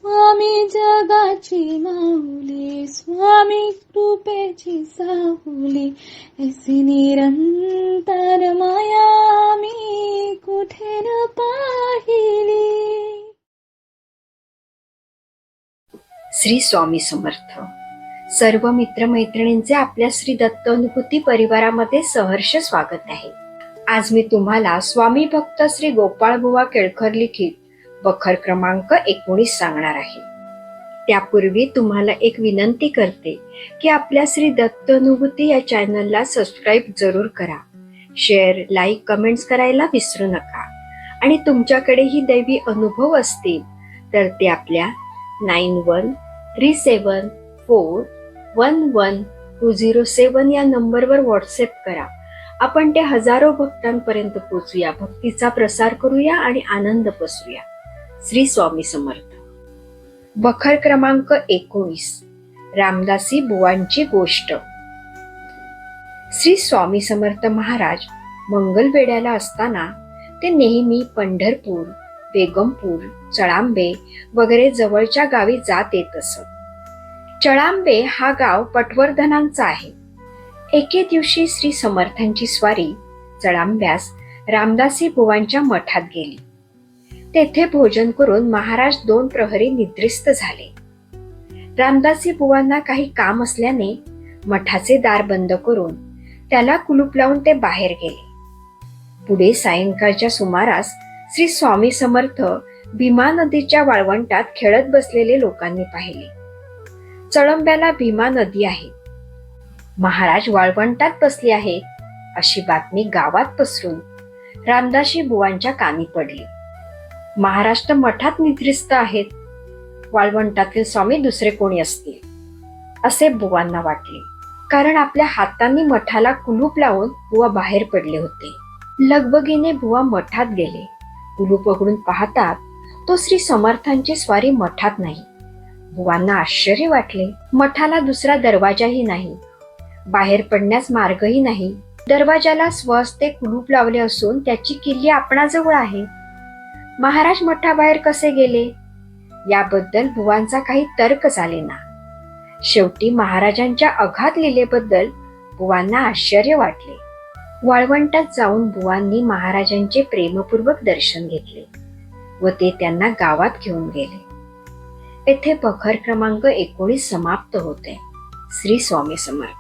स्वामी जगाची माऊली, स्वामी कृपेची साहुली, ऐसी निरंतर माया मी कुठे न पाहिली. श्री स्वामी समर्थ. सर्व मित्रमैत्रिणींचे आपल्या श्री दत्त अनुभूती परिवारामध्ये सहर्ष स्वागत आहे. आज मी तुम्हाला स्वामी भक्त श्री गोपाळबुवा केळकर लिखित बखर क्रमांक 19 सांगणार आहे. त्यापूर्वी तुम्हाला एक विनंती करते की आपल्या श्री दत्त अनुभूती या चॅनलला सबस्क्राईब जरूर करा. शेअर, लाईक, कमेंट्स करायला विसरू नका. आणि तुमच्याकडेही दैवी अनुभव असतील तर ते आपल्या 9137411207 या नंबरवर व्हॉट्सअप करा. आपण ते हजारो भक्तांपर्यंत पोचूया, भक्तीचा प्रसार करूया आणि आनंद पसरूया. श्री स्वामी समर्थ. बखर क्रमांक 19. रामदासी बुवांची गोष्ट. श्री स्वामी समर्थ महाराज मंगलवेढ्याला असताना ते नेहमी पंढरपूर, बेगमपूर, चळांबे वगैरे जवळच्या गावी जात येत असत. चळांबे हा गाव पटवर्धनांचा आहे. एके दिवशी श्री समर्थांची स्वारी चळांब्यास रामदासी बुवांच्या मठात गेली. तेथे भोजन करून महाराज 2 प्रहरी निद्रिस्त झाले. रामदासी बुवांना काही काम असल्याने मठाचे दार बंद करून त्याला कुलूप लावून ते बाहेर गेले. पुढे सायंकाळच्या सुमारास श्री स्वामी समर्थ भीमा नदीच्या वाळवंटात खेळत बसलेले लोकांनी पाहिले. चळंब्याला भीमा नदी आहे. महाराज वाळवंटात बसले आहेत अशी बातमी गावात पसरून रामदासी बुवांच्या कानी पडली. महाराज तर मठात निद्रिस्त आहेत, वाळवंटातील स्वामी दुसरे कोणी असतील असे बुवांना वाटले. कारण आपल्या हातांनी मठाला कुलूप लावून बुवा बाहेर पडले होते. लगबगीने बुवा मठात गेले. कुलूप उघडून पाहतात तो श्री समर्थांची स्वारी मठात नाही. बुवांना आश्चर्य वाटले. मठाला दुसरा दरवाजाही नाही, बाहेर पडण्यास मार्गही नाही. दरवाजाला स्वहस्ते कुलूप लावले असून त्याची किल्ली आपणाजवळ आहे. महाराज मठाबाहेर कसे गेले याबद्दल बुवांचा काही तर्क झालेना. शेवटी महाराजांच्या अगाध लीलेबद्दल बुवांना आश्चर्य वाटले. वाळवंटात जाऊन बुवांनी महाराजांचे प्रेमपूर्वक दर्शन घेतले व ते त्यांना गावात घेऊन गेले. येथे बखर क्रमांक 19 समाप्त होते. श्री स्वामी समर्थ.